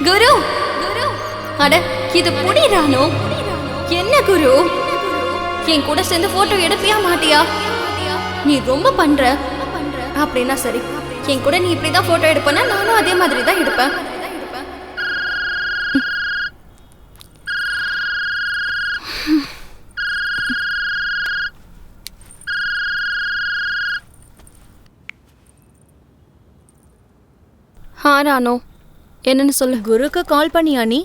குரு, அட இது புடிரானோ? என்ன குரு, என் கூட சேர்ந்து போட்டோ எடுப்பியா மாட்டியா? நீ ரொம்ப பண்ற. அப்படின்னா சரி, என் கூட நீ இப்படிதான் போட்டோ எடுப்பனா நானும் அதே மாதிரி தான் எடுப்பேன். ரானோ, என்னன்னு சொல்லு. குருக்கு கால் பண்ணியா நீ?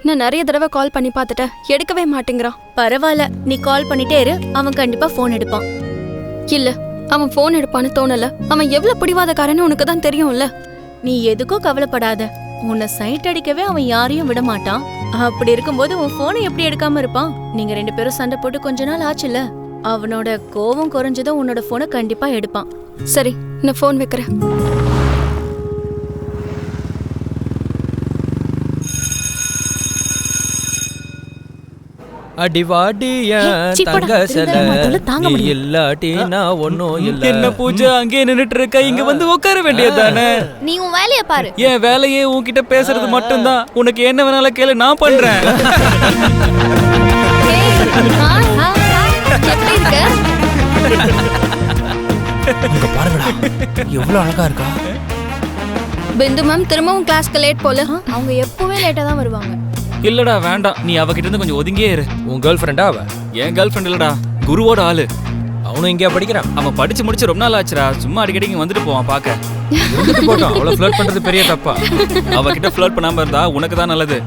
நான் நிறைய தடவை கால் பண்ணி பார்த்துட்டேன், எடுக்கவே மாட்டேங்கிறான். பரவாயில்ல, நீ கால் பண்ணிட்டே இரு, அவன் கண்டிப்பா போன் எடுப்பான். இல்ல, அவன் போன் எடுப்பான்னு தோணல. அவன் எவ்வளவு பிடிவாதக்காரன்னு உனக்கு தான் தெரியும்ல. நீ எதுக்கும் கவலைப்படாத. உன்னை சைட் அடிக்கவே அவன் யாரையும் விட மாட்டான். அப்படி இருக்கும்போது உன் போனை எப்படி எடுக்காம இருப்பான்? நீங்க 2 பேரும் சண்டை போட்டு கொஞ்ச நாள் ஆச்சுல்ல. அவனோட கோவம் குறைஞ்சதும் உன்னோட போனை கண்டிப்பா எடுப்பான். சரி, நான் போன் வைக்கிறேன். அடிவாடிய தங்க செல நீ இல்லாட்டி நான் ஒன்னும் இல்ல. என்ன பூஜை அங்கே நின்னுட்டு இருக்க? இங்க வந்து உட்கார வேண்டியதானே? நீ உன் வேலைய பாரு. என் வேலையே உன்கிட்ட பேசுறது மட்டும்தான். உனக்கு என்ன வேணாலும் கேளு, நான் பண்றேன். எப்படி இருக்க? இங்க பாருங்கடா, எவ்வளவு அழகா இருக்கா. பிந்து மேம் திரும்பவும் கிளாஸ்க்கு லேட் போல. அவங்க எப்பவுமே லேட்டா தான் வருவாங்க. இல்லடா வேண்டாம், நீ அவகிட்ட இருந்து கொஞ்சம் ஒதுங்கியே இரு. உன் கேர்ள் ஃப்ரெண்டா அவ? என் கேர்ள் ஃப்ரெண்ட் இல்லடா, குருவோட ஆளு. அவனும் இங்கே படிக்கிறான். அவன் படிச்சு முடிச்சு ரொம்ப நாள் ஆச்சுடா. சும்மா அடிக்கடி இங்க வந்துட்டு போவான் பாக்க. இருந்துட்டு போட்டோம், அவளை ஃப்ளர்ட் பண்றது பெரிய தப்பா? அவகிட்ட ஃப்ளர்ட் பண்ணாம இருந்தா உனக்கு தான் நல்லது.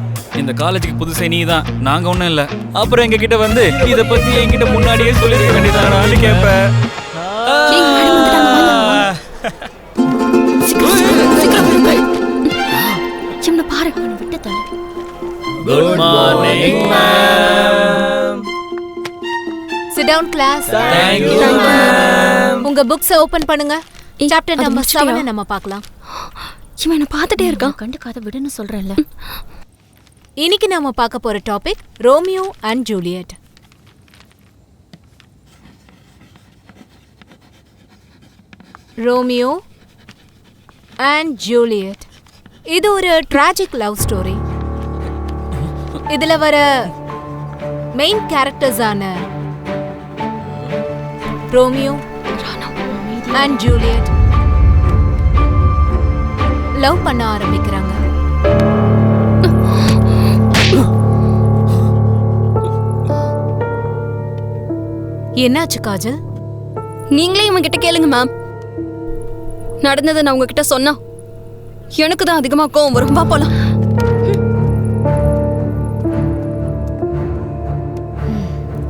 இந்த காலேஜுக்கு புதுசே நீ தான், நாங்க ஒண்ணும் இல்ல. அப்புறம் எங்க கிட்ட வந்து இத பத்தி என்கிட்ட முன்னாடியே சொல்லிருக்க வேண்டியதானு கேப்ப. பாரு, good morning ma'am. Sit down class. Thank you ma'am. உங்க புக்ஸ் ஓபன் பண்ணுங்க. சாப்டர் நம்பர் 7 நம்ம பார்க்கலாம். இவன் என்ன பார்த்துட்டே இருக்கான். கண்டுக்காத விடுன்னு சொல்றேன்ல. இன்னைக்கு நாம பார்க்க போற topic Romeo and Juliet. Romeo and Juliet இது ஒரு ட்ராஜிக் லவ் ஸ்டோரி. இதுல வர மெயின் கேரக்டர்ஸான ரோமியோ அண்ட் ஜூலியட் லவ் பண்ண ஆரம்பிக்கிறாங்க. என்னாச்சு காஜல்? நீங்களே இவன் கிட்ட கேளுங்க மேம். நடந்ததை நான் உங்ககிட்ட சொன்னா எனக்கு தான் அதிகமா கோவம் வரும். வா போலாம்.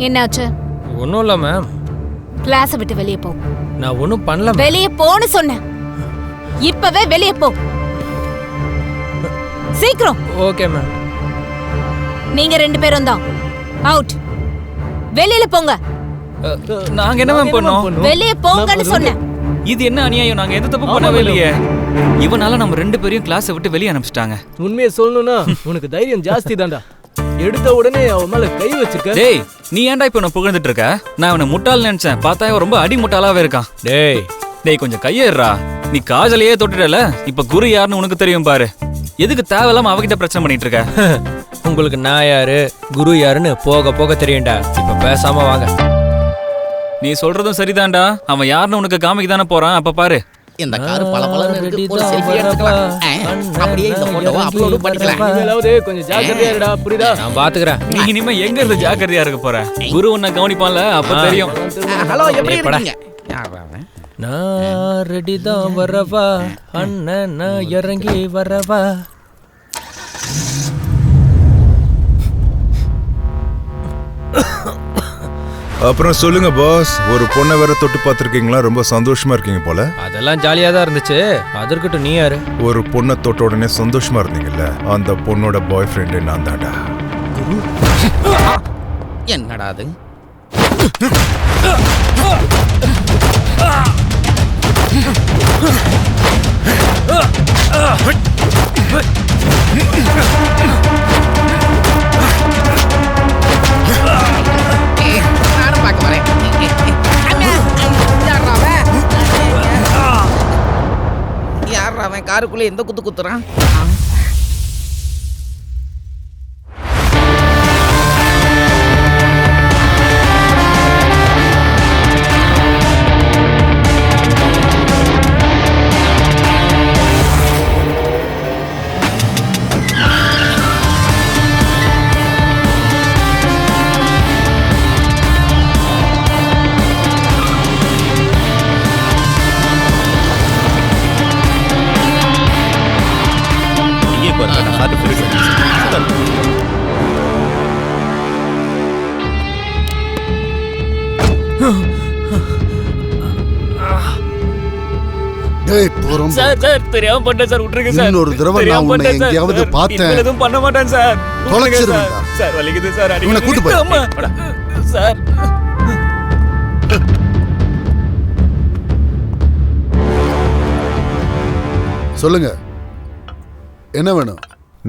என்னாச்சு? ஒன்றும் இல்லை மேம். கிளாஸை விட்டு வெளியே போ. நான் ஒன்றும் பண்ணல. வெளியே போன்னு சொன்னேன். இப்பவே வெளியே போ, சீக்கிரம். Okay ma'am. நீங்க 2 பேரும் தான் அவுட். வெளியில போங்க. நாங்க என்ன மேம் பண்ணோம்? வெளியே போங்கன்னு சொன்னேன். இது என்ன அநியாயம்? நாங்க எந்த தப்பு பண்ணவே இல்லையே. இவனால நம்ம 2 பேரையும் கிளாஸை விட்டு வெளியே அனுப்பிச்சிட்டாங்க. உண்மையை சொல்லணும்னா உனக்கு தைரியம் ஜாஸ்தி தான்டா. எடுத்த உடனே அவன் மேல கை வச்சிருக்க. டேய், நீ ஏன்டா இப்ப என்ன புகழ்ந்துட்டு இருக்க? நான் அவனை முட்டாள் நினைச்சேன், பார்த்தா இவன் ரொம்ப அடி முட்டாளாவே இருக்கான். டேய் கொஞ்சம் கையேறா. நீ காஜலையே தொட்டுடல, இப்ப குரு யாருன்னு உனக்கு தெரியும் பாரு. எதுக்கு தேவையில்லாம அவகிட்ட பிரச்சனை பண்ணிட்டு இருக்க? உங்களுக்கு நான் யாரு குரு யாருன்னு போக போக தெரியும்டா. இப்ப பேசாம வாங்க. நீ சொல்றதும் சரிதான்டா. அவன் யாருன்னு உனக்கு காமிக்க தானே போறான். அப்ப பாரு. இந்த கார் பளபளன்னு இருக்கு. ஒரு செல்ஃபி எடுத்துக்கலாம். அப்படியே இந்த போட்டோவை அப்லோட் பண்ணிக்கலாம். நீங்களாவது கொஞ்சம் ஜாக்கிரதையா இருடா, புரியுதா? நான் பாத்துக்கறேன். நீ இனிமே எங்க இருந்து ஜாக்கிரதையா இருக்க போற? குரு உன்னை கவனிப்பான்ல, அப்ப தெரியும். ஹலோ, எப்படி இருக்கீங்க? நான் ரெடி தான் வரவா அண்ணன், நான் இறங்கி வரவா. அப்புறம் சொல்லுங்க பாஸ், ஒரு பொண்ணை வேற தொட்டு பார்த்துருக்கீங்களா? ரொம்ப சந்தோஷமா இருக்கீங்க போல. அதெல்லாம் ஜாலியா தான் இருந்துச்சு. அதற்கட்டும் நீ யாரு? ஒரு பொண்ணை தொட்ட உடனே சந்தோஷமா இருந்தீங்கல்ல, அந்த பொண்ணோட பாய் ஃப்ரெண்டு நான் தான்டா. என்னடா அது? நானும் பார்க்க வரேன். யார் அவன் காருக்குள்ள எந்த குத்து குத்துறான்? டேய் போறோம் சார் தெரியாம பண்ணேன் சார், விட்டுருங்க சார். இன்னொரு தடவை நான் உன்னை எங்கேயாவது பார்த்தேன் எதுவும் பண்ண மாட்டேன் சார். தொலைச்சிருவேன்டா. சார் வலிக்குது சார். இவனை கூட்டு போய். அம்மா. சார் சொல்லுங்க, என்ன வேணும்?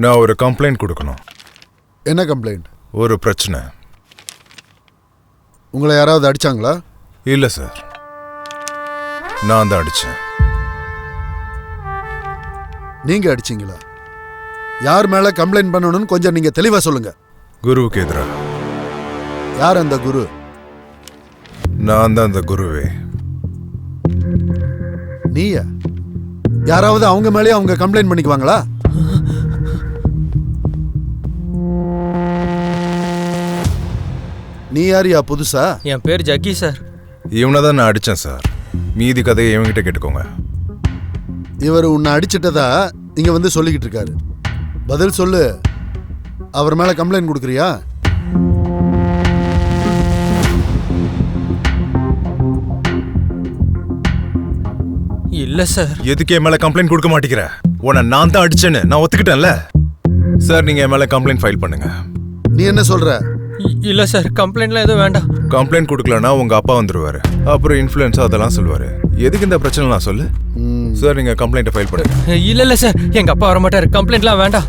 நான் ஒரு கம்ப்ளைண்ட் கொடுக்கணும். என்ன கம்ப்ளைண்ட்? ஒரு பிரச்சனை. உங்களை யாராவது அடிச்சாங்களா? இல்ல சார், நான் தான் அடிச்சேன். நீங்க அடிச்சீங்களா? யார் மேல கம்ப்ளைண்ட் பண்ணணும்னு கொஞ்சம் நீங்க தெளிவா சொல்லுங்க. குருவுக்கு எதிரா. யார் அந்த குரு? நான் தான் அந்த குருவே. நீயா? யாராவது அவங்க மேலேயே அவங்க கம்ப்ளைண்ட் பண்ணிக்குவாங்களா? நீ யாரியா புதுசா? என் பேர் ஜக்கி சார். இவனை தான் நான் அடிச்சேன் சார். மீதி கதையை இவங்கிட்ட கேட்டுக்கோங்க. இவர் உன்னை அடிச்சிட்டதா இங்க வந்து சொல்லிக்கிட்டு இருக்காரு. பதில் சொல்லு. அவர் மேல கம்ப்ளைண்ட் கொடுக்குறியா? இல்ல சார். எதுக்கு என் மேல கம்ப்ளைண்ட் கொடுக்க மாட்டேங்கிற? உன்னை நான் தான் அடிச்சேன்னு நான் ஒத்துக்கிட்டேன்ல. சார் நீங்க என் மேல கம்ப்ளைண்ட் ஃபைல் பண்ணுங்க. நீ என்ன சொல்ற? இல்ல சார், கம்ப்ளைண்ட்லாம் எதுவும் வேண்டாம். கம்ப்ளைண்ட் கொடுக்கலன்னா உங்க அப்பா வந்துருவாரு. அப்புறம் இன்ஃப்ளூயன்ஸா அதெல்லாம் சொல்லுவாரு. எதுக்கு இந்த பிரச்சனை நான் சொல்லு. சார் நீங்க கம்ப்ளைண்ட் ஃபைல் பண்ணுங்க. இல்ல சார், எங்க அப்பா வர மாட்டாரு. கம்ப்ளைண்ட்லாம் வேண்டாம்.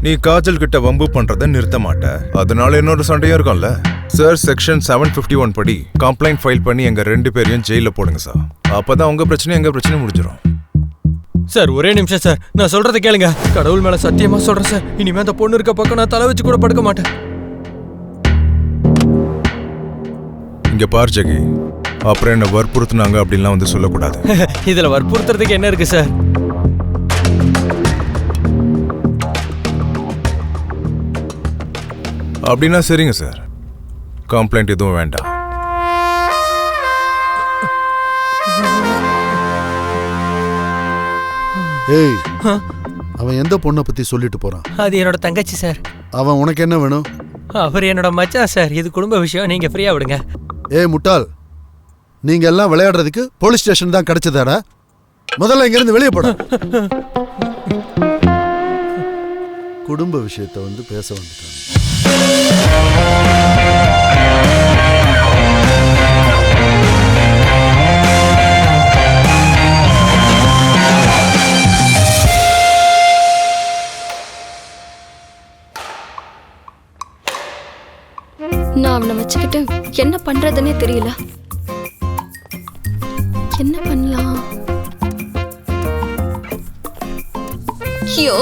நீ காஜல் கிட்ட வம்பு பண்றதை நிறுத்த மாட்ட. அதனால இன்னொரு சண்டையும் இருக்கும்ல. சார் செக்ஷன் 751 படி கம்ப்ளைண்ட் ஃபைல் பண்ணி எங்க 2 பேரையும் ஜெயில போடுங்க சார். அப்பதான் உங்க பிரச்சனை எங்க பிரச்சனை முடிஞ்சிடும். சார் ஒரே நிமிஷம் சார், நான் சொல்றதை கேளுங்க. கடவுள் மேல சத்தியமா சொல்றேன் சார், இனிமே அந்த பொண்ணு இருக்க பக்கம் நான் தலை வச்சு கூட படுக்க மாட்டேன். இங்க பார் ஜெகி, அப்புறம் என்ன வற்புறுத்துனாங்க அப்படின்லாம் வந்து சொல்லக்கூடாது. இதுல வற்புறுத்துறதுக்கு என்ன இருக்கு சார்? அப்படின்னா சரிங்க சார், கம்ப்ளைண்ட் எதுவும் வேண்டாம். ஏய், அவன் எந்த பொண்ணை பத்தி சொல்லிட்டு போறான்? அது என்னோட தங்கச்சி சார். அவன் உனக்கு என்ன வேணும்? அவர் என்னோட மச்சான் சார். இது குடும்ப விஷயம், நீங்க ஃப்ரீயா விடுங்க. ஏய் முட்டாள், நீங்க எல்லாம் விளையாடுறதுக்கு போலீஸ் ஸ்டேஷன் தான் கிடைச்சதாடா? முதல்ல இங்க இருந்து வெளியே போட. குடும்ப விஷயத்தை வந்து பேச வந்துட்டாங்க. நான் அவனை வச்சுக்கிட்டு என்ன பண்றதுன்னே தெரியல. என்ன பண்ணலாம்? ஐயோ,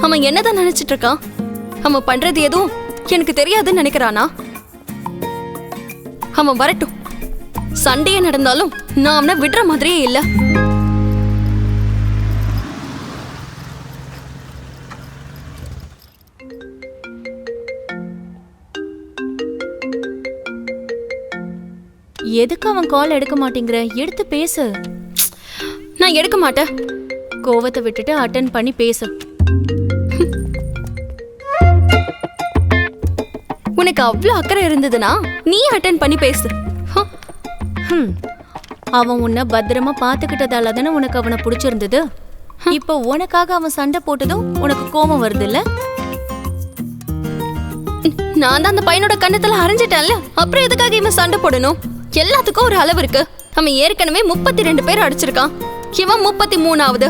அவன் என்னதான் நினைச்சிட்டு இருக்கான்? அவன் பண்றது எதுவும் எனக்கு தெரியாதுன்னு நினைக்கிறானா? அவன் வரட்டும். சண்டையே நடந்தாலும் நான் அவனை விடுற மாதிரியே இல்ல. எதுக்கு அவன் கால் எடுக்க மாட்டேங்கிற? எடுத்து பேசு. நான் எடுக்க மாட்டேன். கோவத்தை விட்டுட்டு அட்டன் பண்ணி பேசு. உனக்கு அவ்வளவு அக்கறை இருந்ததுன்னா நீ அட்டென்ட் பண்ணி பேசு. அவன் உன்னை பத்திரமா பாத்துக்கிட்டதால தானே உனக்கு அவனை பிடிச்சிருந்தது. இப்போ உனக்காக அவன் சண்டை போட்டதும் உனக்கு கோபம் வருது இல்ல? நான் தான் அந்த பையனோட கண்ணத்துல அரைஞ்சிட்டேன்ல, அப்புறம் எதுக்காக இவன் சண்டை போடணும்? எல்லாத்துக்கும் ஒரு அளவு இருக்கு. அவன் ஏற்கனவே 32 பேர் அடிச்சிருக்கான், இவன் 33ஆவது.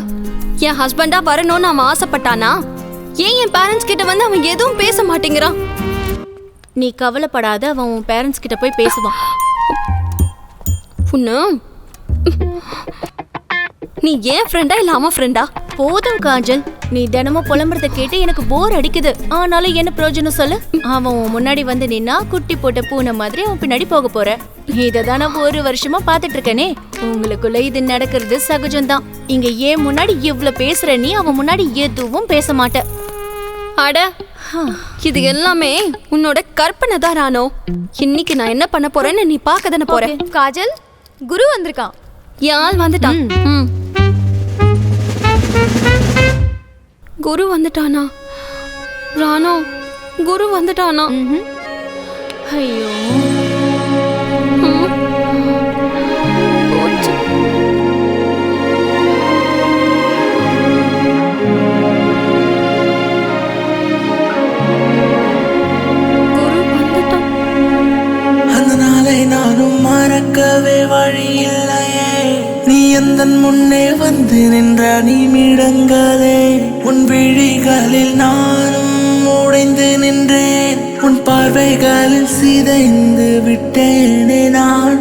என் ஹஸ்பண்டா வரணும்னு அவன் ஆசைப்பட்டானா? ஏன் என் பேரண்ட்ஸ் கிட்ட வந்து அவன் எதுவும் பேச மாட்டேங்கிறான்? நீ கவலைப்படாத, அவன் உன் பேரண்ட்ஸ் கிட்ட போய் பேசுவான். புண்ணு, நீ ஏன் ஃப்ரெண்டா இல்ல அவன் ஃப்ரெண்டா? போதும் காஜல், நீ தினமும் புலம்புறத கேட்டு எனக்கு போர் அடிக்குது. ஆனாலும் என்ன பிரயோஜனம் சொல்லு? அவன் உன் முன்னாடி வந்து நின்னா குட்டி போட்ட பூனை மாதிரி அவன் பின்னாடி போக போற. இததான் நான் 1 வருஷமா பாத்துட்டு இருக்கேனே. உங்களுக்குள்ள இது நடக்கிறது சகஜம்தான். இங்க ஏன் முன்னாடி இவ்ளோ பேசுற நீ அவன் முன்னாடி எதுவும் பேச மாட்ட. அட, இது எல்லாமே உன்னோட கற்பனை தான் ராணோ. இன்னைக்கு நான் என்ன பண்ண போறேன்னு நீ பார்க்க தானே போற. காஜல், குரு வந்திருக்கான். யாழ் வந்துட்டான். குரு வந்துட்டானா? ராணோ, குரு வந்துட்டானா? ஐயோ, போச்சு. குரு வந்துட்டான். அந்த நாளை நானும் மறக்கவே வழி இல்லையே. நீ எந்தன் முன்னே வந்து நின்ற நிமிடங்களே, உன் விழிகளில் நானும் உடைந்து நின்றேன். உன் பார்வைகளில் சிதைந்து விட்டேனே நான்.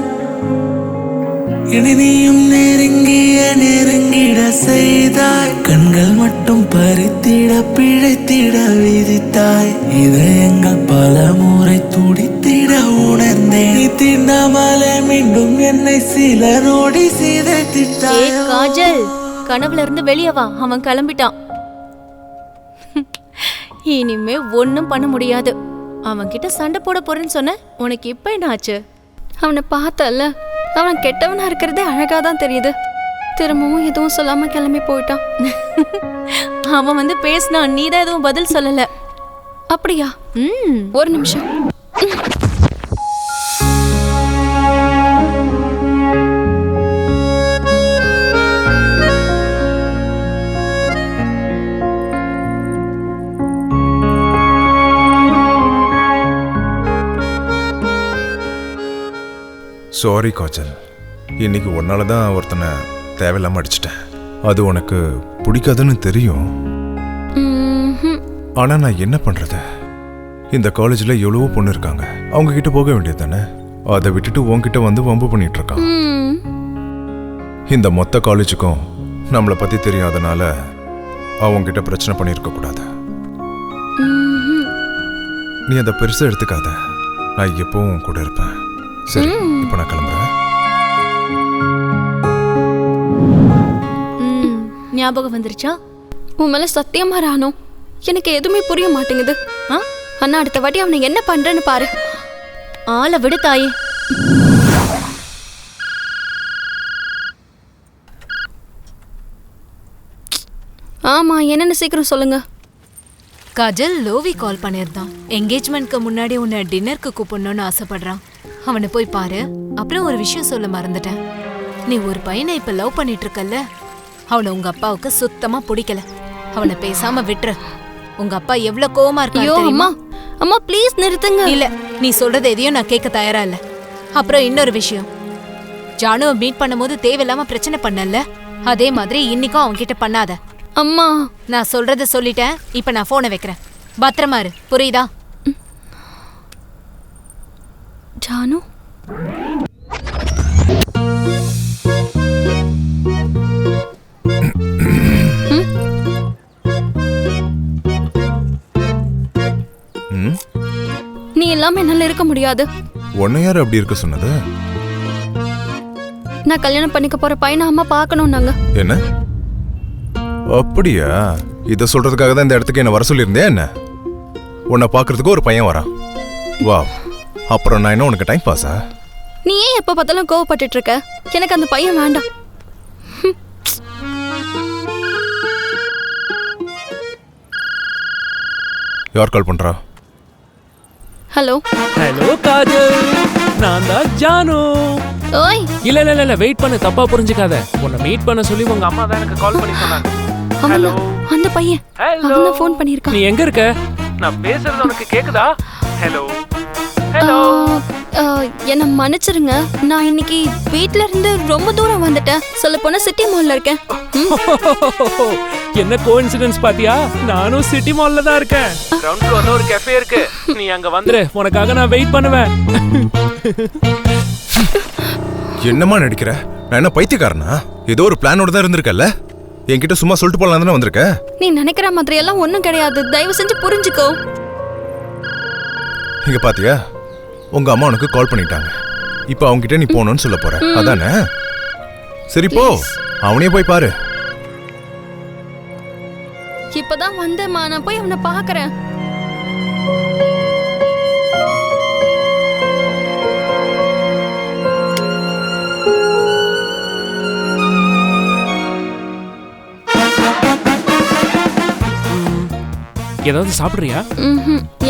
இனி நீயும் நெருங்கிட செய்தாய். கண்கள் மட்டும் பறித்திட பிழைத்திட விதித்தாய். இதயங்கள் பல முறை துடித்திட உணர்ந்தேன். நீ திண்டாமலே மீண்டும் என்னை சில நோடி சிதைத்திட்டாய். ஏய் காஜல், கனவுல இருந்து வெளியே வா, அவன் கிளம்பிட்டான். இனிமே ஒன்னும் பண்ண முடியாது. அவன் கிட்ட சண்டை போட போறேன்னு சொன்ன, உனக்கு இப்ப என்ன ஆச்சு? அவனை பார்த்தல, அவன் கெட்டவனா இருக்கிறதே அழகாதான் தெரியுது. திரும்பவும் எதுவும் சொல்லாம கிளம்பி போயிட்டான். அவன் வந்து பேசினான், நீதான் எதுவும் பதில் சொல்லல. அப்படியா? ஒரு நிமிஷம். சாரி காஜல், இன்னைக்கு உன்னால தான் ஒருத்தனை தேவையில்லாம அடிச்சிட்டேன். அது உனக்கு பிடிக்காதுன்னு தெரியும். ஆனா நான் என்ன பண்றது? இந்த காலேஜ்ல எவ்வளவோ பொண்ணு இருக்காங்க, அவங்க கிட்ட போக வேண்டியது தானே. அதை விட்டுட்டு உன்கிட்ட வந்து வம்பு பண்ணிட்டு இருக்கான். இந்த மொத்த காலேஜுக்கும் நம்மளை பத்தி தெரியாதனால அவங்க கிட்ட பிரச்சனை பண்ணிருக்க கூடாது. நீ அதை பெருசா எடுத்துக்காத, நான் எப்பவும் கூட இருப்பேன். சரி, இப்ப நான் கிளம்புறேன். ஞாபகம் வந்துருச்சா? உன் மேல சத்தியமா ராணோ, எனக்கு எதுவுமே புரிய மாட்டேங்குது. அண்ணா, அடுத்த வாட்டி அவனை என்ன பண்றேன்னு பாரு. ஆளை விடு தாயே. ஆமா, என்னன்னு சீக்கிரம் சொல்லுங்க. காஜல், லோவி கால் பண்ணியிருந்தான். என்கேஜ்மெண்ட்க்கு முன்னாடி உன்னை டின்னருக்கு கூப்பிடணும்னு ஆசைப்படுறான். அவனை போய் பாரு. அப்புறம் ஒரு விஷயம் சொல்ல மறந்துட்டேன். நீ ஒரு பையனை இப்ப லவ் பண்ணிட்டு இருக்கல்ல, அவனை உங்க அப்பாவுக்கு சுத்தமா பிடிக்கல. அவனை பேசாம விட்டுரு. உங்க அப்பா எவ்வளவு கோவமா ஐயோ இருக்காரு அம்மா, தெரியுமா? அம்மா ப்ளீஸ் நிறுத்துங்க. இல்ல, நீ சொல்றது எதையும் நான் கேட்க தயாரா இல்ல. அப்புறம் இன்னொரு விஷயம், ஜானுவை மீட் பண்ணும்போது தேவையில்லாம பிரச்சனை பண்ணல, அதே மாதிரி இன்னைக்கும் அவன் கிட்ட பண்ணாத. அம்மா, நான் சொல்றத சொல்லிட்டேன். இப்ப நான் போனை வைக்கிறேன். பத்திரமா இரு, புரியுதா? ஜானு, நீ இல்லாம என்னால இருக்க முடியாது. உன்னை யார் அப்படி இருக்க சொன்னது? நான் கல்யாணம் பண்ணிக்க போற பையனை அம்மா பார்க்கணும். நாங்க என்ன அப்படியா? இத சொல்றதுக்காக தான் இந்த இடத்துக்கு என்ன வர சொல்லியிருந்தே. என்ன உன்னை பாக்குறதுக்கு ஒரு பையன் வரான். வா, அப்புறம் நான் என்ன உனக்கு டைம் பாஸா? நீ ஏன் எப்ப பார்த்தாலும் கோவப்பட்டுட்டு இருக்க? எனக்கு அந்த பையன் வேண்டாம். யார் கால் பண்றா? ஹலோ ஹலோ காஜல், நான் தான் ஜானு. ஓய் இல்ல வெயிட் பண்ணு, தப்பா புரிஞ்சுக்காத. உன்னை மீட் பண்ண சொல்லி உங்க அம்மா தான் எனக்கு கால் பண்ணி சொன்னாங்க. அவன் அந்த பையன் அவன் தான் ஃபோன் பண்ணிருக்கான். நீ எங்க இருக்க? நான் பேசுறது உனக்கு கேக்குதா? ஹலோ என்ன மன்னிச்சிருங்க, நான் இன்னைக்கு வீட்ல இருந்து ரொம்ப தூரம் வந்துட்டேன். சொல்ல போனா சிட்டி மால்ல இருக்கேன். என்ன கோஇன்சிடென்ஸ் பாத்தியா? நானும் சிட்டி மால்ல தான் இருக்கேன். கிரவுண்ட் ஃப்ளோர்ல ஒரு கஃபே இருக்கு, நீ அங்க வந்துரு, உனக்காக நான் வெயிட் பண்ணுவேன். என்னம்மா நடிக்கிற? நான் என்ன பைத்தியக்காரனா? ஏதோ ஒரு பிளானோட தான் இருந்திருக்கல. என்கிட்ட சும்மா சொல்லிட்டு போலாம் தானே வந்திருக்க. நீ நினைக்கிற மாதிரி எல்லாம் ஒண்ணும் கிடையாது. தயவு செஞ்சு புரிஞ்சுக்கோ. இங்க பாத்தியா, உங்க அம்மா உனக்கு கால் பண்ணிட்டாங்க. இப்போ அவங்க கிட்ட நீ போகணும்னு சொல்ல போற, அதானே? சரி போ, அவனே போய் பாரு. இப்பதான் வந்தேம்மா, நான் போய் அவனை பாக்குறேன். ஏதாவது சாப்பிடுறியா?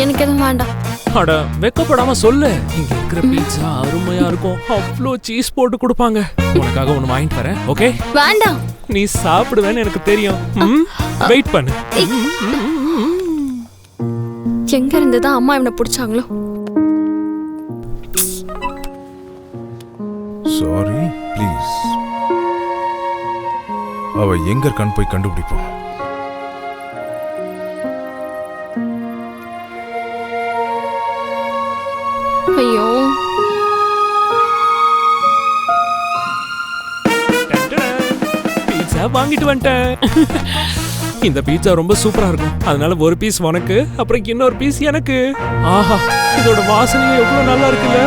எனக்கு எதுவும் வேண்டாம். அட வெக்கப்படாம சொல்லு. இங்க இருக்கிற பீட்சா அருமையா இருக்கும். அவ்வளோ சீஸ் போட்டு கொடுப்பாங்க. உனக்காக ஒன்னு வாங்கிட்டு வரேன், ஓகே? வேண்டாம். நீ சாப்பிடுவேன்னு எனக்கு தெரியும். வெயிட் பண்ணு. எங்க இருந்துதான் அம்மா இவனை பிடிச்சாங்களோ? Sorry, please. அவ எங்க இருக்கான்னு போய் கண்டுபிடிப்போம். ஐயோ, பீட்சா வாங்கிட்டு வந்துட்டேன். இந்த பீட்சா ரொம்ப சூப்பரா இருக்கும். அதனால ஒரு பீஸ் உனக்கு, அப்புறம் இன்னொரு பீஸ் எனக்கு. ஆஹா, இதோட வாசனை எவ்வளவு நல்லா இருக்குல்ல.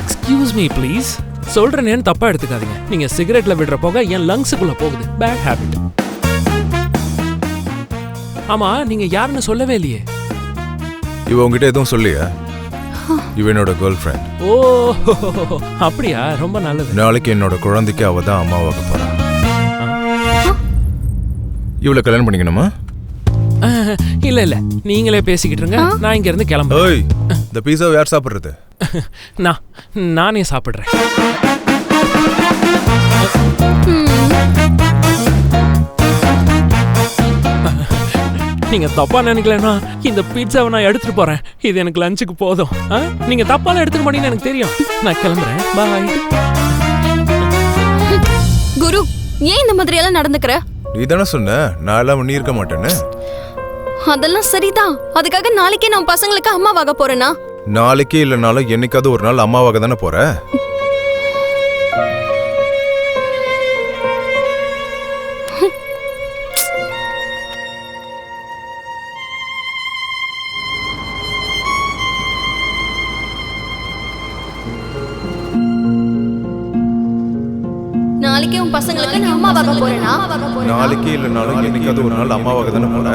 Excuse me please. சொல்றேன்னு தப்பா எடுத்துக்காதீங்க. நீங்க சிகரெட்ல விடுற போக என் லங்ஸுக்குள்ள போகுது. Bad habit. ஆமா, நீங்க யாருன்னு சொல்லவே இல்லையே. இவ உங்ககிட்ட எதுவும் சொல்லியா? இவ என்னோட கேர்ள் ஃப்ரெண்ட். ஓ, அப்படியா? ரொம்ப நல்லது. நாளைக்கு என்னோட குழந்தைக்கு அவ தான் அம்மாவாக போறா. இவளை கல்யாணம் பண்ணிக்கணுமா? இல்ல நீங்களே பேசிக்கிட்டு இருங்க, நான் இங்க இருந்து கிளம்புறேன். இந்த பீஸா யார் சாப்பிடுறது? நானே சாப்பிடுறேன். நீங்க தப்பா நினைக்கலன்னா இந்த பீட்சாவை நான் எடுத்துட்டு போறேன். இது எனக்கு லஞ்சுக்கு போதும். நீங்க தப்பால எடுத்துக்க மாட்டீங்கன்னு எனக்கு தெரியும். நான் கிளம்புறேன். பாய். குரு, ஏன் இந்த மாதிரி எல்லாம் நடந்துக்கிற? நீ தானே சொன்ன நான் எல்லாம் பண்ணி இருக்க மாட்டேன்னு. அதெல்லாம் சரிதான். அதுக்காக நாளைக்கே நான் பசங்களுக்கு அம்மாவாக போறேனா? நாளைக்கே இல்லைனாலும் என்னைக்காவது ஒரு நாள் அம்மாவாக தானே போற. நாளைக்கே உன் பசங்களுக்கு நான் அம்மாவாக போறேனா? நாளைக்கே இல்லைனாலும் என்னைக்காவது ஒரு நாள் அம்மாவாக தானே போற.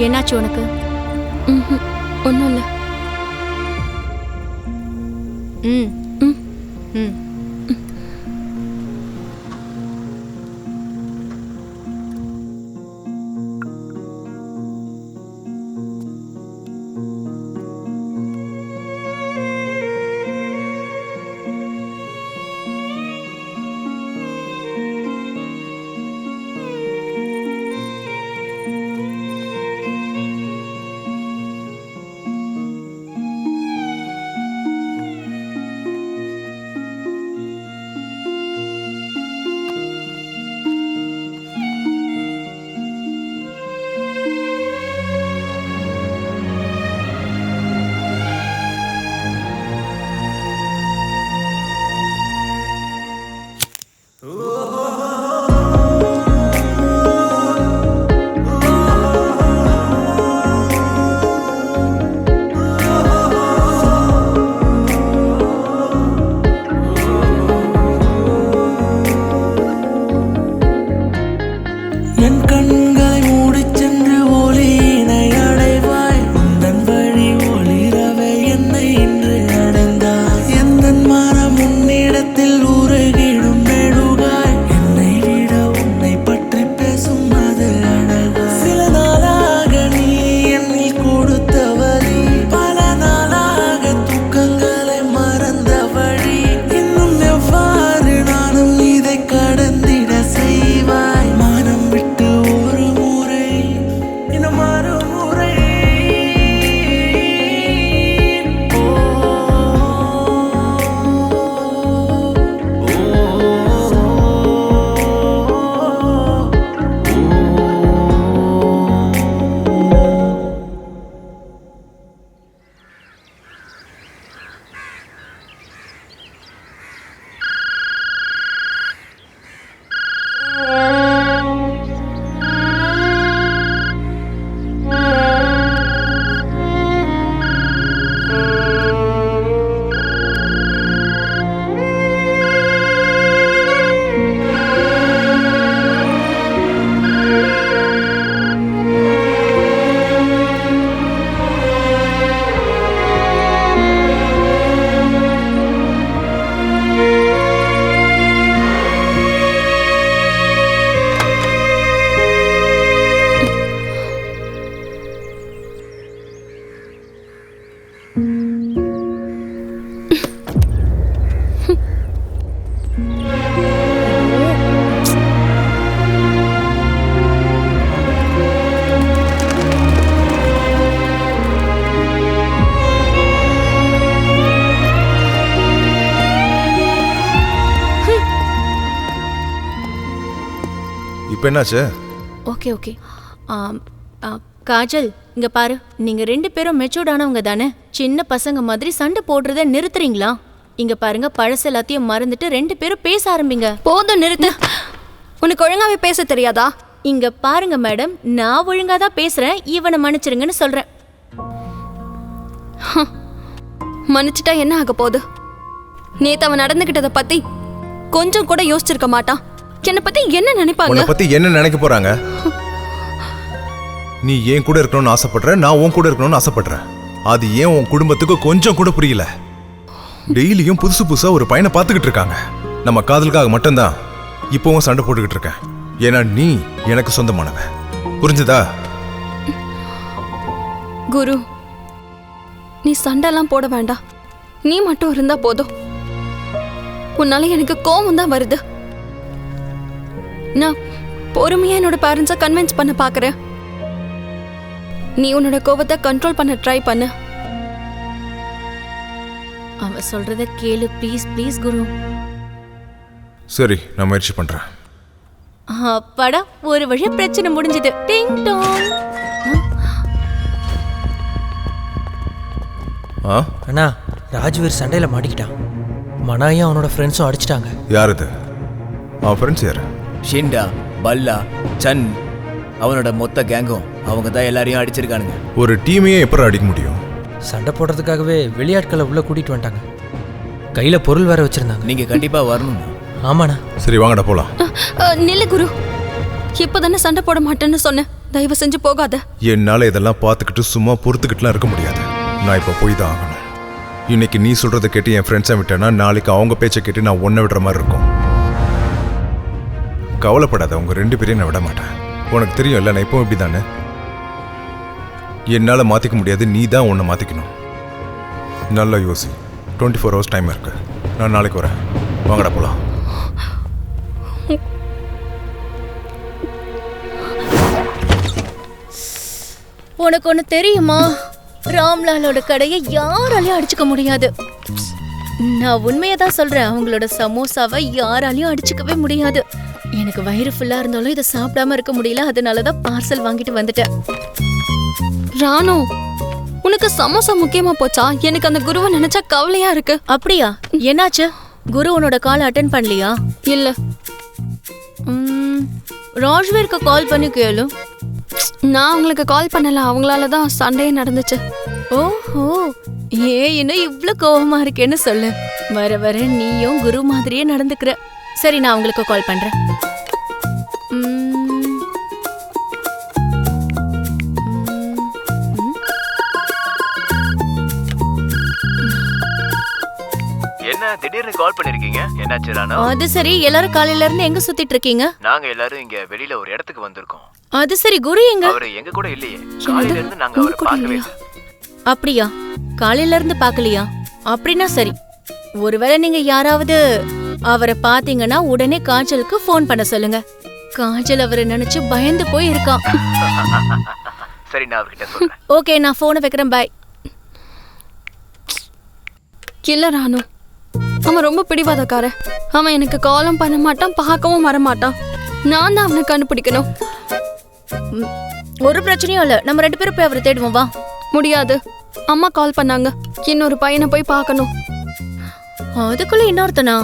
என்னாச்சு உனக்கு? ஒன்றும் இல்லை. ம் ம் ம் உன் கண்களை மூடிச் சென்று ஒளியினை அடைவாய். உந்தன் வழி ஒளிரவே என்னை இன்று அடைந்தாய். எந்தன் மனம் உன்னிடத்தில் உருகிடும் மெழுகாய். என்னை விட உன்னை பற்றி பேசும் அது அழகாய். சில நாளாக நீ என்னில் கொடுத்த வலி, பல நாளாக தூக்கங்களை மறந்த வழி. இன்னும் எவ்வாறு நானும் இதை கடந்திட செய்வாய்? மனம் விட்டு ஒரு முறை இன்னும் மறுமுறை. இப்போ என்னாச்சு? Okay okay. காஜல், இங்க பாரு, நீங்க 2 பேரும் மெச்சூர்ட் ஆனவங்க தானே? சின்ன பசங்க மாதிரி சண்டை போடுறத நிறுத்துறீங்களா? இங்க பாருங்க, பழசு எல்லாத்தையும் மறந்துட்டு 2 பேரும் பேச ஆரம்பிங்க. போதும், நிறுத்து. உனக்கு ஒழுங்காவே பேச தெரியாதா? இங்க பாருங்க மேடம், நான் ஒழுங்கா தான் பேசுறேன். இவனை மன்னிச்சிருங்கன்னு சொல்றேன். மன்னிச்சிட்டா என்ன ஆக போகுது? நேத்து அவன் நடந்துகிட்டதை பத்தி கொஞ்சம் கூட யோசிச்சிருக்க மாட்டான். என்னை பத்தி என்ன நினைப்பாங்க? உன்னை பத்தி என்ன நினைக்க போறாங்க? நீ ஏன் கூட இருக்கணும்னு ஆசைப்படுற, நான் உன் கூட இருக்கணும்னு ஆசைப்படுறேன். அது ஏன் உன் குடும்பத்துக்கு கொஞ்சம் கூட புரியல? டெய்லியும் புதுசு புதுசா ஒரு பையனை பார்த்துக்கிட்டு இருக்காங்க. நம்ம காதலுக்காக மட்டும்தான் இப்பவும் சண்டை போட்டுக்கிட்டு இருக்கேன். ஏன்னா நீ எனக்கு சொந்தமானவன். புரிஞ்சுதா? குரு, நீ சண்டைலாம் போட வேண்டாம். நீ மட்டும் இருந்தா போதும். உன்னால எனக்கு கோவம் தான் வருது. நான் பொறுமையா என்னோட பேரண்ட்ஸை கன்வின்ஸ் பண்ண பாக்குறேன். நீ உன்னோட கோவத்தை கண்ட்ரோல் பண்ண ட்ரை பண்ணு. அவ சொல்றத கேளு ப்ளீஸ் ப்ளீஸ் குரு. சரி, நான் முயற்சி பண்றேன். அப்பாடா, ஒரு வழியா பிரச்சனை முடிஞ்சது. டிங் டாங். அண்ணா, ராஜ்வீர் சண்டையில மாட்டிக்கிட்டான். மனாயும் அவனோட ஃப்ரெண்ட்ஸும் அடிச்சிட்டாங்க. யார் இது? அவன் ஃப்ரெண்ட்ஸ் யாரு? ஷிண்டா, பல்லா, சன், அவனோட மொத்த கேங்கும் அவங்க தான் எல்லாரையும் அடிச்சிருக்கானுங்க. ஒரு டீமையே எப்படி அடிக்க முடியும்? சண்டை போடுறதுக்காகவே வெளியாட்களை உள்ள கூட்டிட்டு வந்துட்டாங்க. கையில பொருள் வேற வச்சிருந்தாங்க. நீங்க கண்டிப்பா வரணும். ஆமாண்ணா. சரி, வாங்கடா போலாம். நில்லு குரு, இப்பதானே சண்டை போட மாட்டேன்னு சொன்னேன். தயவு செஞ்சு போகாத. என்னால இதெல்லாம் பார்த்துக்கிட்டு சும்மா பொறுத்துக்கிட்டுலாம் இருக்க முடியாது. நான் இப்போ போய் தான் ஆகணும். இன்னைக்கு நீ சொல்றதை கேட்டு என் ஃப்ரெண்ட்ஸை விட்டேன்னா நாளைக்கு அவங்க பேச்சை கேட்டு நான் ஒன்றை விடுற மாதிரி இருக்கும். கவலைப்படாத, உங்க 2 பேரையும் நான் விட மாட்டேன். உனக்கு தெரியும் இல்லை, நான் இப்போ இப்படி தானே. என்னால் மாற்றிக்க முடியாது, நீ தான் உன்னை மாற்றிக்கணும். நல்லா யோசி. 24 hours டைம் இருக்கு. நான் நாளைக்கு வரேன். வாங்கடா போலாம். உனக்கு ஒண்ணு தெரியுமா? ராம்லாலோட கடையை யாராலையும் அடிச்சுக்க முடியாது. நான் உண்மையதான் சொல்றேன். அவங்களோட சமோசாவை யாராலையும் அடிச்சுக்கவே முடியாது. எனக்கு வயிறு ஃபுல்லா இருந்தாலும் இதை சாப்பிடாம இருக்க முடியல. அதனாலதான் பார்சல் வாங்கிட்டு வந்துட்டேன். ராணு, உனக்கு சமோசா முக்கியமா போச்சா? எனக்கு அந்த குருவை நினைச்சா கவலையா இருக்கு. அப்படியா? என்னாச்சு? குரு உன்னோட கால் அட்டென்ட் பண்ணலையா? இல்ல. ராஜ்வீருக்கு கால் பண்ணி கேளு. நான் அவங்களுக்கு கால் பண்ணல. அவங்களால தான் சண்டையே நடந்துச்சு. ஓஹோ, ஏன் இன்னும் இவ்ளோ கோவமா இருக்கேன்னு சொல்லு. வர வர நீயும் குரு மாதிரியே நடந்துக்கிற. சரி, நான் அவங்களுக்கு கால் பண்றேன். திடீர்னு கால் பண்ணிருக்கீங்க? என்னாச்சு ராணா? அது சரி, எல்லாரும் காலையில இருந்து எங்க சுத்திட்டு இருக்கீங்க? நாங்க எல்லாரும் இங்க வெளியில ஒரு இடத்துக்கு வந்திருக்கோம். அது சரி, குரு எங்க? அவரு எங்க கூட இல்லையே. காலையில இருந்து நாங்க அவரை பார்க்கவே இல்லை. அப்படியா? காலையில இருந்து பார்க்கலையா? அப்படின்னா சரி. ஒருவேளை நீங்க யாராவது அவரை பாத்தீங்கன்னா உடனே காஜலுக்கு ஃபோன் பண்ண சொல்லுங்க. காஜல் அவரை நினைச்சு பயந்து போய் இருக்கான். சரி, நான் அவர்கிட்ட சொல்றேன். ஓகே, நான் போனை வைக்கிறேன். பை. இல்ல ராணு, அவன் ரொம்ப பிடிவாதக்காரன். அவன் எனக்கு காலும் பண்ண மாட்டான், பார்க்கவும் வரமாட்டான். நான் தான் அவனை கண்டுபிடிக்கணும். ஒரு பிரச்சனையும் இல்ல, நம்ம 2 பேரும் போய் அவரை தேடுவோம். வா. முடியாது, அம்மா கால் பண்ணாங்க. இன்னொரு பையனை போய் பார்க்கணும். அதுக்குள்ள இன்னொருத்தனா?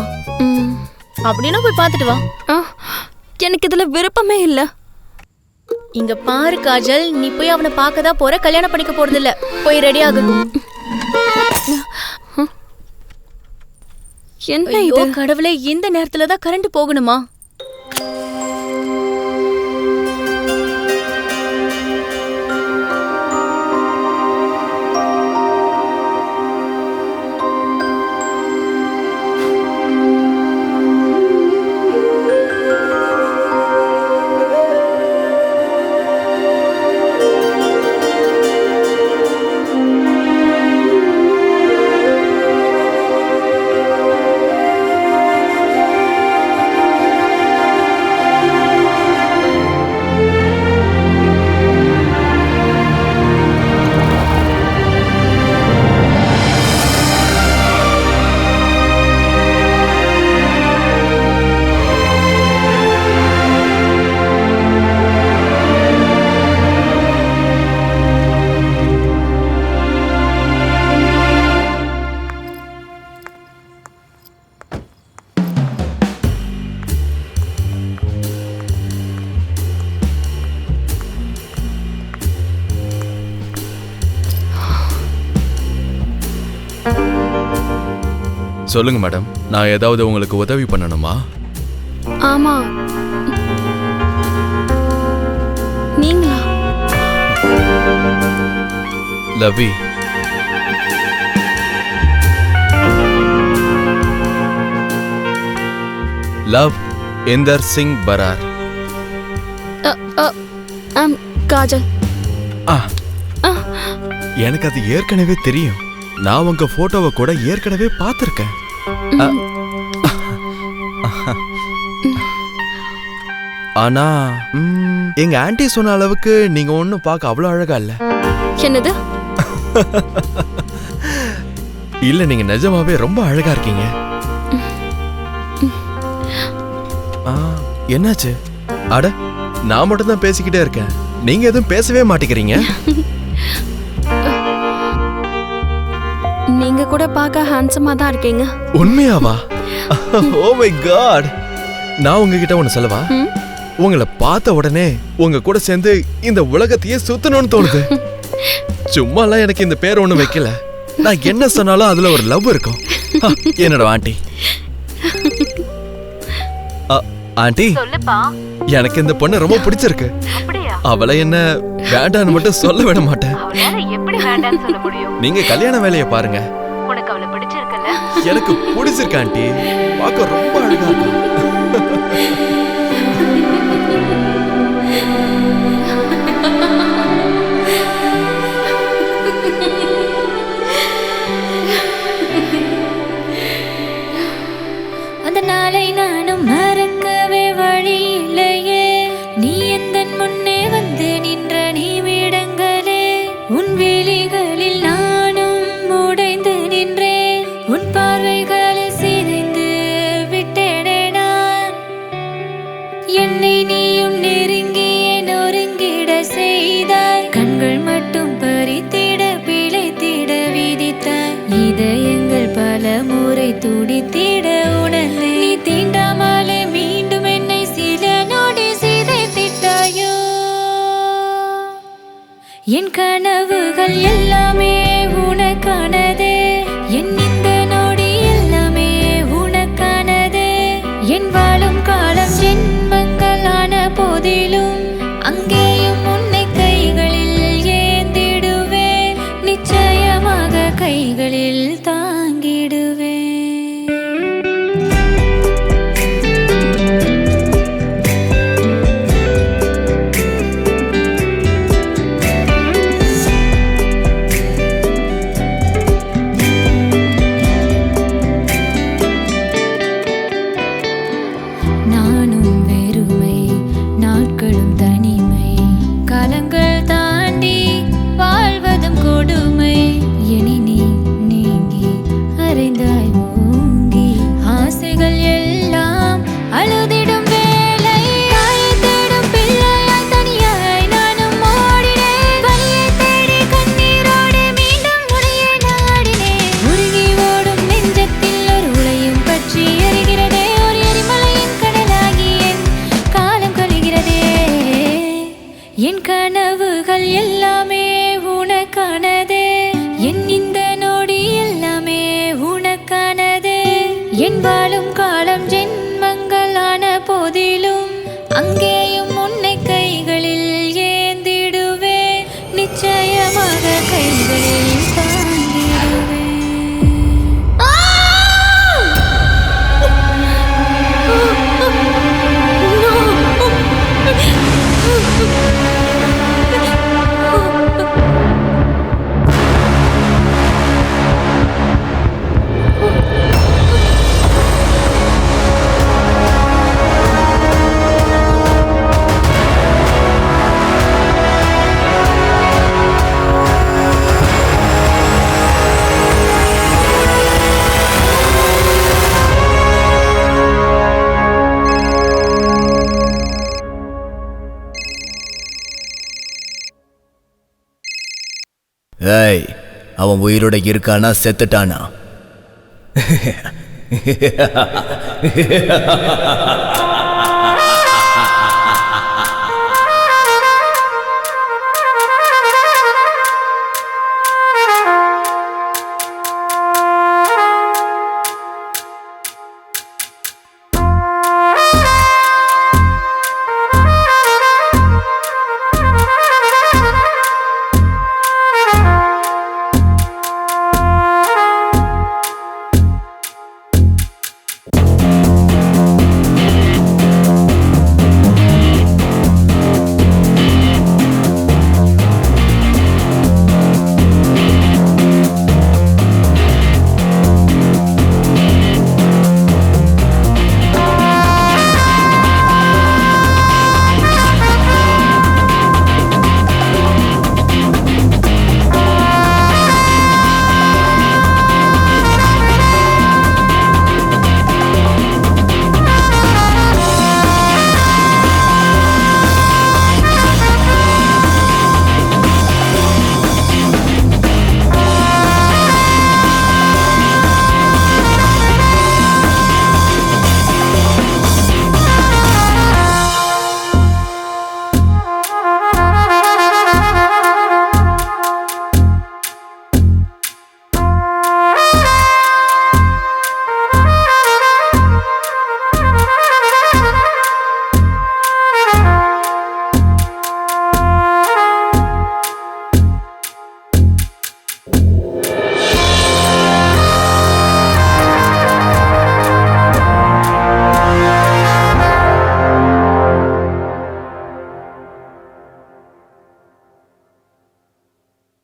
அப்படின்னா போய் பார்த்துட்டு வா. எனக்கு இதுல விருப்பமே இல்ல. இங்க பாரு காஜல், நீ போய் அவனை பார்க்க தான் போற, கல்யாணம் பண்ணிக்க போறது இல்ல. போய் ரெடி ஆகு. என்ன இது? கடவுளே, இந்த நேரத்துல தான் கரண்ட் போகணுமா? சொல்லுங்க மேடம், நான் ஏதாவது உங்களுக்கு உதவி பண்ணணுமா? ஆமா. நீங்களா? லவி, லவ் இந்தர் சிங் பரார். காஜல். எனக்கு அது ஏற்கனவே தெரியும். நான் உங்க போட்டோவை கூட ஏற்கனவே பார்த்திருக்கேன். ஆனா எங்க ஆன்ட்டி சொன்ன அளவுக்கு நீங்க ஒன்னும் பார்க்க அவ்வளவு அழகா இல்ல. என்னது? இல்ல, நீங்க நிஜமாவே ரொம்ப அழகா இருக்கீங்க. என்னாச்சு? அட, நான் மட்டும் தான் பேசிக்கிட்டே இருக்கேன், நீங்க எதுவும் பேசவே மாட்டேங்கிறீங்க. நீங்க கூட பார்க்க ஹேண்ட்ஸமா தான் இருக்கீங்க. உண்மையாவா? Oh my God. நான் உங்ககிட்ட ஒன்னு சொல்லவா? உங்களை பார்த்த உடனே உங்க கூட சேர்ந்து இந்த உலகத்தையே சுத்தணும்னு தோணுது. சும்மாலாம் எனக்கு இந்த பேர் ஒண்ணு வைக்கல. நான் என்ன சொன்னாலும் அதுல ஒரு லவ் இருக்கும். என்னோட ஆண்டி. ஆண்டி, எனக்கு இந்த பொண்ணு ரொம்ப பிடிச்சிருக்கு. அவளை என்ன வேண்டான்னு மட்டும் சொல்ல விட மாட்டேன். நீங்க கல்யாண வேலையை பாருங்க. எனக்கு பிடிச்சிருக்கு ஆண்டி. பார்க்க ரொம்ப அழகா இருக்கு. அந்த நாளை நானும் மறக்கவே வழி இல்லையே. நீ எந்தன் முன்னே வந்து நின்ற நிமிடங்களே, உன் விழிகளில் நானும் உடைந்து நின்றேன். உன் பார்வைகளில் சிதைந்து விட்டேனே நான். என்னை நீயும் நெருங்கிய நொறுங்கிட செய்தாய். கண்கள் மட்டும் பறித்திட பிழைத்திட விதித்தாய். இதயங்கள் பல முறை துடித்திட உணர்ந்தே. நீ தீண்டாமலே மீண்டும் என்னை சில நொடி சிதைத்திட்டாயோ. என் கனவுகள் எல்லாமே உனக்கானதே. என் இந்த நொடி எல்லாமே உனக்கானதே. என் வாழும் காலம் ஜென்மங்களான போதிலும் அங்கேயும் உன்னை கைகளில் ஏந்திடுவேன். நிச்சயமாக கைகளில் தாங்கிடுவேன். என் கனவுகள் எல்லாமே உனக்கானதே என் இந்த நொடி எல்லாமே உனக்கானதே என் வாழும் காலம் ஜென்மங்களான போதிலும் அங்கேயும் உன்னை கைகளில் ஏந்திடுவேன் நிச்சயமாக கைகளில் தாங்கிடுவேன் ஏய், அவன் உயிரோட இருக்கானா செத்துட்டானா?